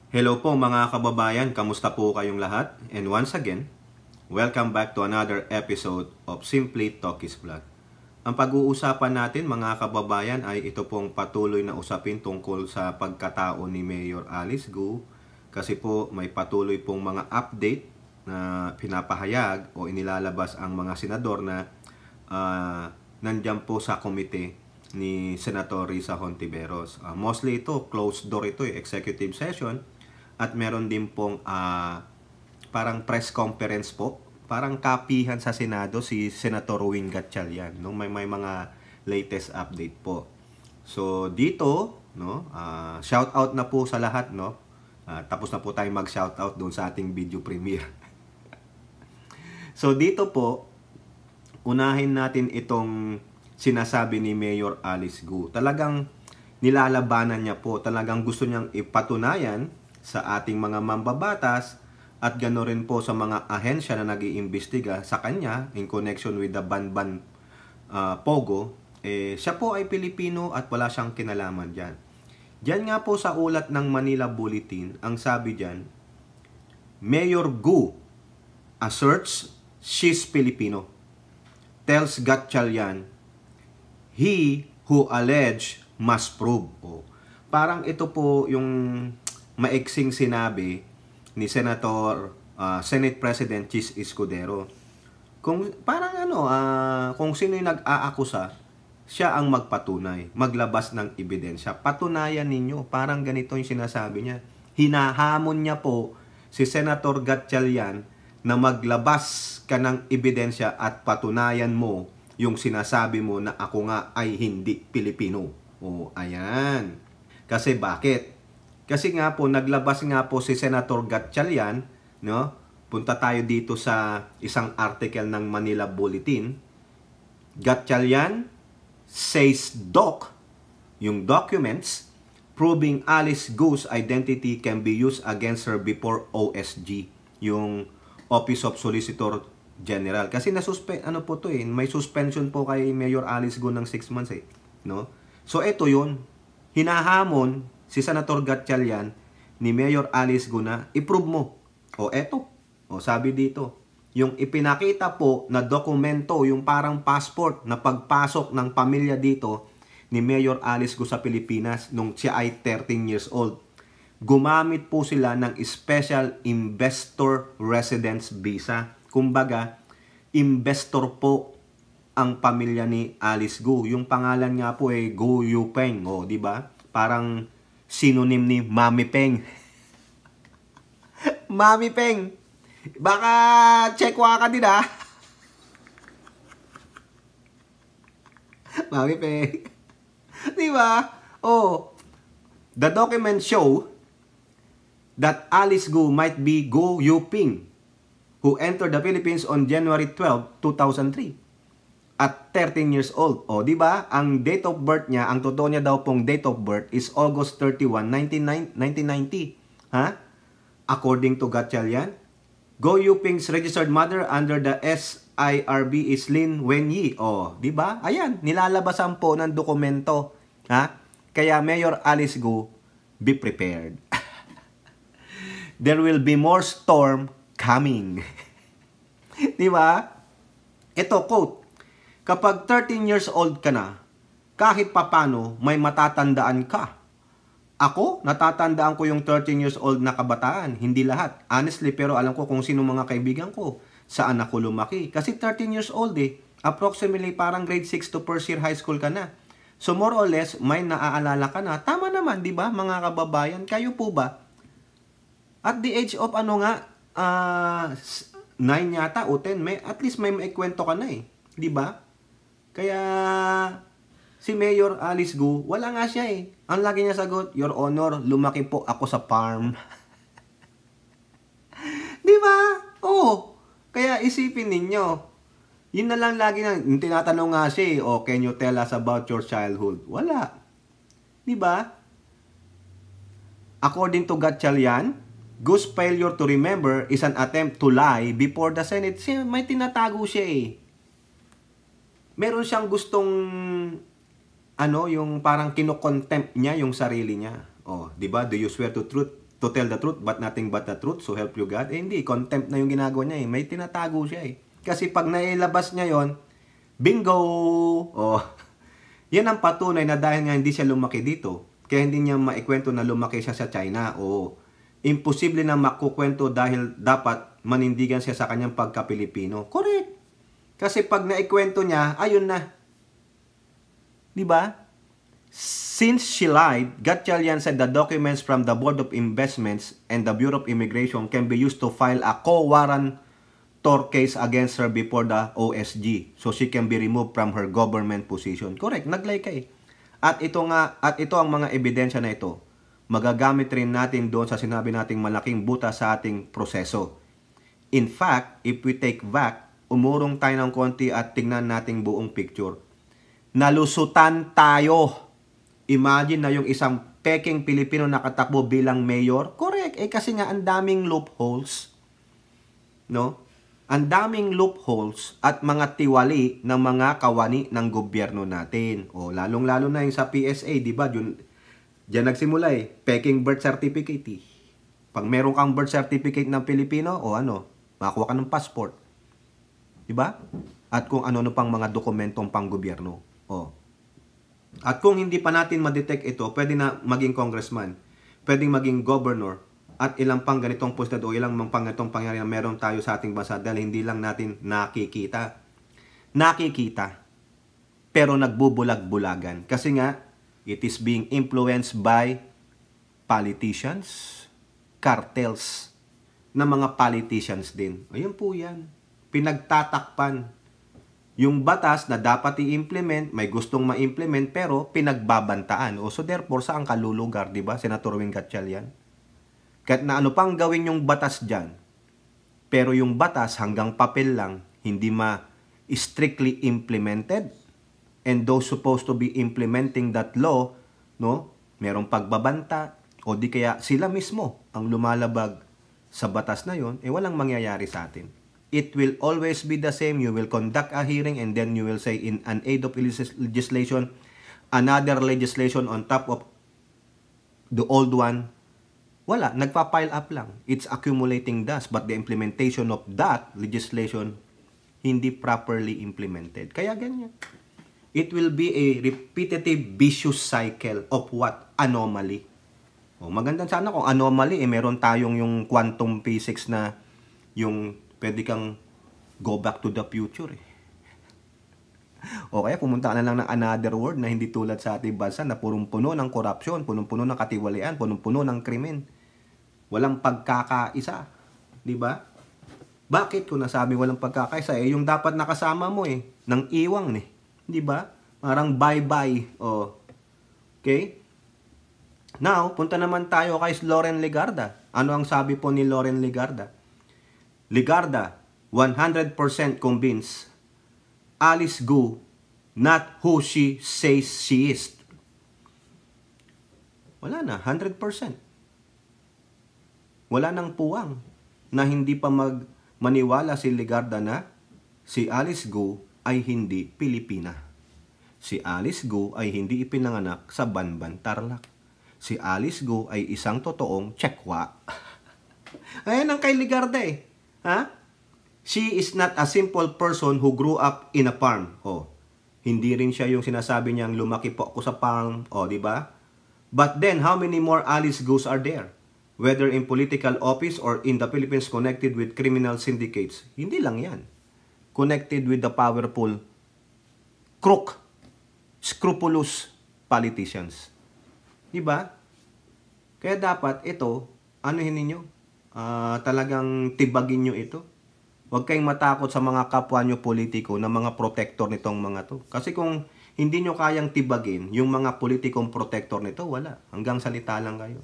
Hello po mga kababayan, kamusta po kayong lahat? And once again, welcome back to another episode of Simply Talkies Vlog. Ang pag-uusapan natin mga kababayan ay ito pong patuloy na usapin tungkol sa pagkatao ni Mayor Alice Go. Kasi po may patuloy pong mga update na pinapahayag o inilalabas ang mga senador na nandyan po sa komite ni Senator Risa Hontiveros. Mostly ito, closed door ito, executive session. At meron din pong parang press conference po. Parang kapihan sa Senado si Senator Win Gatchalian. No? May mga latest update po. So dito, no, shout out na po sa lahat. No? Tapos na po tayo mag-shout out doon sa ating video premiere. So dito po, unahin natin itong sinasabi ni Mayor Alice Go. Talagang nilalabanan niya po. Talagang gusto niyang ipatunayan sa ating mga mambabatas at gano'n rin po sa mga ahensya na nag-iimbestiga sa kanya in connection with the Banban Pogo, siya po ay Pilipino at wala siyang kinalaman dyan. Diyan nga po sa ulat ng Manila Bulletin, ang sabi dyan, Mayor Go asserts she's Filipino, tells Gatchalian, he who alleged must prove. Parang ito po yung maiksing sinabi ni Senator Senate President Chis Escudero. Kung parang kung sino yung nag-aakusa, siya ang magpatunay, maglabas ng ebidensya. Patunayan ninyo, parang ganito yung sinasabi niya. Hinahamon niya po si Senator Gatchalian na maglabas ka ng ebidensya at patunayan mo yung sinasabi mo na ako nga ay hindi Pilipino. Ayan. Kasi bakit? Kasi nga po, naglabas nga po si Senator Gatchalian, no? Punta tayo dito sa isang article ng Manila Bulletin. Gatchalian says doc, yung documents, proving Alice Go's identity can be used against her before OSG, yung Office of Solicitor General. Kasi may suspension po kay Mayor Alice Go ng 6 months no? So ito yun, hinahamon si Senator Gatchalian ni Mayor Alice Go na i-prove mo. Eto. Sabi dito, yung ipinakita po na dokumento, yung parang passport na pagpasok ng pamilya dito ni Mayor Alice Go sa Pilipinas nung siya ay 13 years old. Gumamit po sila ng Special Investor Residence Visa. Kumbaga, investor po ang pamilya ni Alice Go. Yung pangalan nga po ay Go Yupeng, di ba? Parang synonym ni Mami Peng. Mami Peng. Baka checkwa ka din Mami Peng. Di ba? The documents show that Alice Go might be Go Yuping, who entered the Philippines on January 12, 2003. At 13 years old. Di ba? Ang date of birth niya, ang totoo niya daw pong date of birth is August 31, 1990. According to Gatchalian, Go Yuping's registered mother under the SIRB is Lin Wenyi. Di ba? Ayan, nilalabasan po ng dokumento. Kaya Mayor Alice Go, be prepared. There will be more storm coming. Di ba? Ito, quote, kapag 13 years old ka na, kahit papano may matatandaan ka. Ako, natatandaan ko yung 13 years old na kabataan. Hindi lahat. Honestly, pero alam ko kung sino mga kaibigan ko. Saan ako lumaki. Kasi 13 years old Approximately parang grade 6 to first year high school ka na. So more or less, may naaalala ka na. Tama naman, di ba mga kababayan? Kayo po ba? At the age of 9 yata o 10, at least may maikwento ka na Di ba? Kaya si Mayor Alice Go, wala nga siya Ang lagi niya sagot, Your Honor, lumaki po ako sa farm. Di ba? Kaya isipin ninyo. Yun na lang lagi na, tinatanong nga siya can you tell us about your childhood? Wala. Di ba? According to Gatchalian, Go's failure to remember is an attempt to lie before the Senate. May tinatago siya Meron siyang gustong yung parang kino-contempt niya yung sarili niya. 'Di ba? Do you swear to truth? to tell the truth, but nothing but the truth, so help you God. Hindi, contempt na yung ginagawa niya eh. May tinatago siya eh. Kasi pag nailabas niya yon, bingo! Oh, yan ang patunay na dahil nga hindi siya lumaki dito, kaya hindi niya maikwento na lumaki siya sa China. O imposible na makukwento dahil dapat manindigan siya sa kanyang pagka-Pilipino. Correct! Kasi pag naikwento niya, ayun na. Diba? Since she lied, Gatchalian said the documents from the Board of Investments and the Bureau of Immigration can be used to file a co-warrantor case against her before the OSG, so she can be removed from her government position. Correct, nag-lie ka eh. At ito ang mga ebidensya na ito, magagamit rin natin doon sa sinabi nating malaking butas sa ating proseso. In fact, if we take back, umurong tayo ng konti at tingnan nating buong picture. Nalusutan tayo. Imagine na yung isang peking Pilipino nakatakbo bilang mayor. Correct. Eh kasi nga ang daming loopholes. No? Ang daming loopholes at mga tiwali ng mga kawani ng gobyerno natin. O lalong-lalo na yung sa PSA, di ba? Diyan nagsimula eh. Peking birth certificate eh. Pag meron kang birth certificate ng Pilipino, o ano, makakuha ka ng passport. Di ba? At kung ano pang mga dokumentong panggobyerno. O. At kung hindi pa natin ma-detect ito, pwede na maging congressman, pwedeng maging governor, at ilang pang ganitong posted o ilang pang ganitong pangyayari na meron tayo sa ating bansa dahil hindi lang natin nakikita. Nakikita, pero nagbubulag-bulagan. Kasi nga, it is being influenced by politicians, cartels, na mga politicians din. Ayun po yan. Pinagtatakpan. Yung batas na dapat i-implement, may gustong ma-implement, pero pinagbabantaan. O so therefore, saan ka lulugar, di ba, Senator Wing Gatchalian? Kahit na ano pang gawin yung batas dyan, pero yung batas hanggang papel lang, hindi strictly implemented. And those supposed to be implementing that law, no, merong pagbabanta, o di kaya sila mismo ang lumalabag sa batas na yon, walang mangyayari sa atin. It will always be the same. You will conduct a hearing and then you will say in an aid of legislation, another legislation on top of the old one. Wala, nagpa-pile up lang. It's accumulating dust, but the implementation of that legislation hindi properly implemented. Kaya ganyan. It will be a repetitive vicious cycle of what? Anomaly. O, maganda sana kung anomaly, meron tayong yung quantum physics na yung pwede kang go back to the future eh. O kaya pumunta ka na lang ng another world na hindi tulad sa ating bansa na punong-puno ng korupsyon, punong-puno ng katiwalian, punong-puno ng krimen. Walang pagkakaisa. Di ba? Bakit ko nasabi walang pagkakaisa? Yung dapat nakasama mo ng iwang eh. Di ba? Parang bye-bye. O. Okay? Now, punta naman tayo kay Loren Legarda. Ano ang sabi po ni Loren Legarda? Legarda, 100% convinced Alice Go not who she says she is. Wala na, 100%. Wala nang puwang na hindi pa maniwala si Legarda na si Alice Go ay hindi Pilipina. Si Alice Go ay hindi ipinanganak sa Banban, Tarlac. Si Alice Go ay isang totoong Chekwa. Ayan ang kay Legarda eh. Ha? She is not a simple person who grew up in a farm. Oh, hindi rin siya yung sinasabi niyang lumaki po ako sa farm. Oh, di ba? But then, how many more Alice Goes are there? Whether in political office or in the Philippines connected with criminal syndicates. Hindi lang yan. Connected with the powerful, crook, scrupulous politicians. Di ba? Kaya dapat ito, anuhin ninyo? Talagang tibagin nyo ito. Huwag kayong matakot sa mga kapwa nyo politiko na mga protector nitong mga to. Kasi kung hindi nyo kayang tibagin yung mga politikong protector nito, wala. Hanggang salita lang kayo.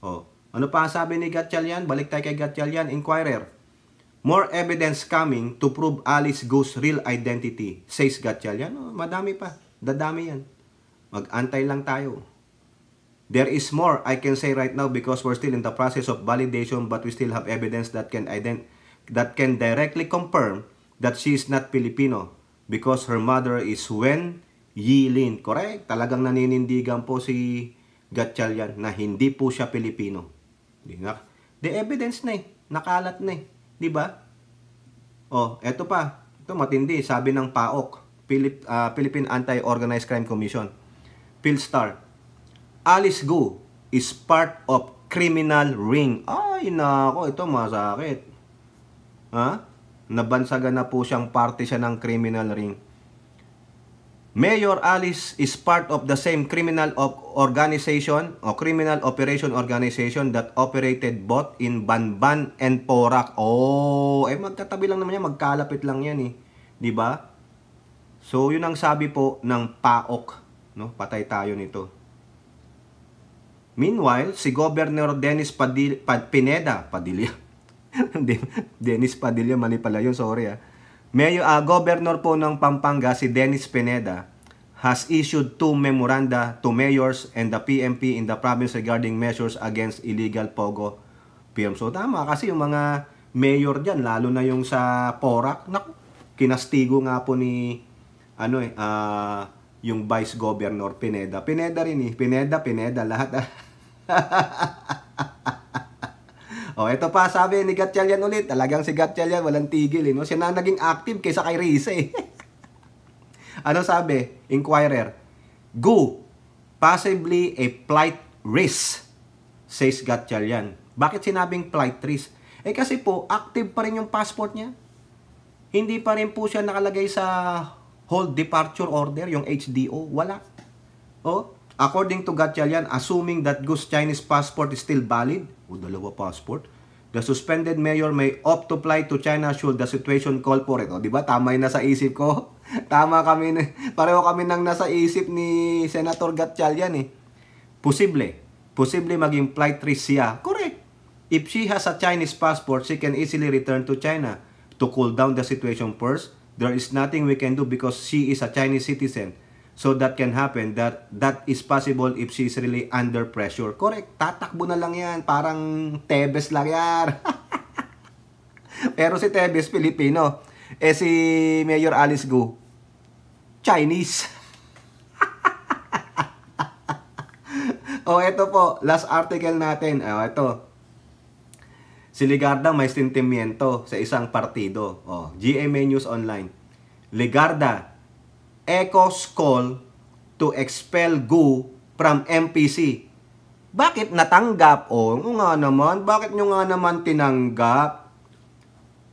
O, ano pa sabi ni Gatchalian? Balik tayo kay Gatchalian. Inquirer. More evidence coming to prove Alice Go's real identity, says Gatchalian. O, madami pa. Dadami yan. Mag-antay lang tayo. There is more I can say right now because we're still in the process of validation, but we still have evidence that can directly confirm that she is not Filipino because her mother is Wen Yilin. Correct? Talagang naninindigan po si Gatchalian na hindi po siya Pilipino. The evidence na eh. Nakalat na eh. Di ba? Oh, eto pa. Ito matindi. Sabi ng PAOK, Philippine Anti-Organized Crime Commission. Philstar. Alice Gu is part of criminal ring. Ay, nako. Ito masakit. Ha? Nabansagan na po siyang parte siya ng criminal ring. Mayor Alice is part of the same criminal organization o criminal operation organization that operated both in Banban and Porac. Oh, magkatabi lang naman yan, magkalapit lang yan eh. 'Di ba? So, yun ang sabi po ng PAOK, no? Patay tayo nito. Meanwhile, si Governor Dennis Pineda, Dennis Padilla, mali pala yun, sorry Governor po ng Pampanga, si Dennis Pineda, has issued 2 memoranda to mayors and the PMP in the province regarding measures against illegal pogo firms. So tama, kasi yung mga mayor dyan, lalo na yung sa Porac, naku, kinastigo nga po ni yung Vice Governor Pineda. Pineda rin eh. Pineda, lahat Oh, ito pa, sabi ni Gatchalian ulit. Talagang si Gatchalian, walang tigil. No? Siya na naging active kaysa kay Risa eh. Ano sabi? Inquirer. Gu, possibly a flight risk, says Gatchalian. Bakit sinabing flight risk? Kasi po, active pa rin yung passport niya. Hindi pa rin po siya nakalagay sa hold departure order, yung HDO. Wala. Oh, according to Gatchalian, assuming that Gu's Chinese passport is still valid, dalawa passport, the suspended mayor may opt to fly to China should the situation call for it. O, diba? Tama yung nasa isip ko. Tama kami. Pareho kami nang nasa isip ni Senator Gatchalian eh. Posible maging flight risk siya. Correct. If she has a Chinese passport, she can easily return to China to cool down the situation first. There is nothing we can do because she is a Chinese citizen. So that can happen. That is possible if she is really under pressure. Correct. Tatakbo na lang yan. Parang Tebes lang yan. Pero si Tebes, Pilipino. Si Mayor Alice Gu, Chinese. Ito po. Last article natin. Ito. Si Ligarda may sentimiento sa isang partido. GMA News Online. Ligarda echoes call to expel Gu from MPC. Bakit natanggap? Nga naman. Bakit nyo nga naman tinanggap?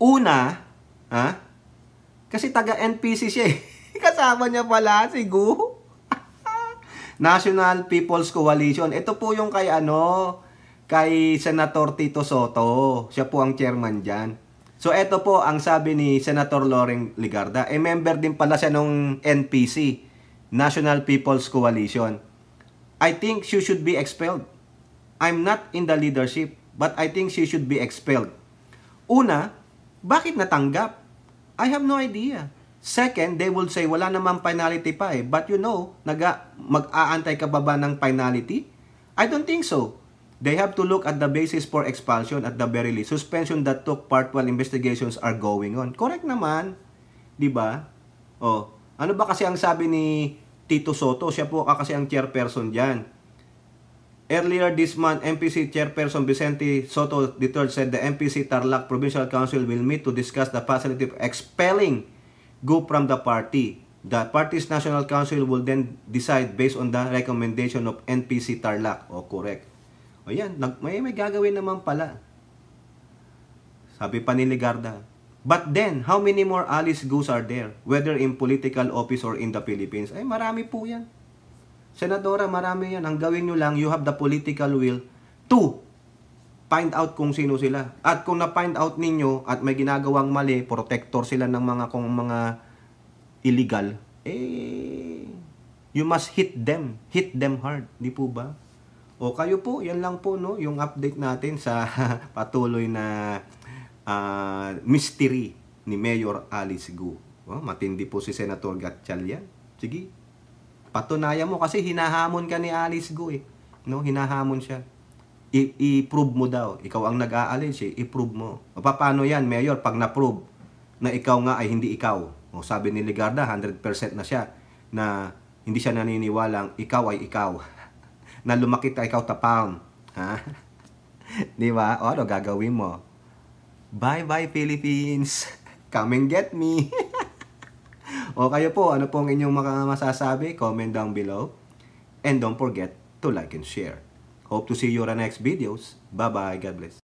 Una, kasi taga-NPC siya eh. Kasama niya pala si Gu. National People's Coalition. Ito po yung kay Senator Tito Soto. Siya po ang chairman dyan. So, ito po ang sabi ni Senator Loren Ligarda. Member din pala siya nung NPC, National People's Coalition. I think she should be expelled. I'm not in the leadership, but I think she should be expelled. Una, bakit natanggap? I have no idea. Second, they will say, wala namang penalty pa eh. But mag-aantay ka ba ng penalty? I don't think so. They have to look at the basis for expulsion at the very least. Suspension that took part while investigations are going on. Correct naman. Diba? Ano ba kasi ang sabi ni Tito Soto? Siya po kasi ang chairperson dyan. Earlier this month, MPC Chairperson Vicente Soto III said the MPC Tarlac Provincial Council will meet to discuss the possibility of expelling Gu from the party. The party's National Council will then decide based on the recommendation of NPC Tarlac. Correct. Ayan, may gagawin naman pala. Sabi pa ni Ligarda. But then, how many more Alice Gus are there? Whether in political office or in the Philippines? Marami po yan. Senadora, marami yan. Ang gawin nyo lang, you have the political will to find out kung sino sila. At kung na-find out ninyo at may ginagawang mali, protector sila ng mga illegal, you must hit them hard. Di po ba? Kayo po, yan lang po no, yung update natin sa patuloy na mystery ni Mayor Alice Gu. Matindi po si Senator Gatchalian. Sige, patunayan mo kasi hinahamon ka ni Alice Gu eh. No, hinahamon siya. I-prove mo daw. Ikaw ang nag-a-allege i-prove mo. Paano yan, Mayor, pag na-prove na ikaw nga ay hindi ikaw? Sabi ni Ligarda, 100% na siya na hindi siya naniniwalang ikaw ay ikaw. Na lumakit ikaw tapang. Di ba? O ano gagawin mo? Bye-bye Philippines! Come and get me! O kayo po, ano pong inyong masasabi? Comment down below. And don't forget to like and share. Hope to see you on the next videos. Bye-bye. God bless.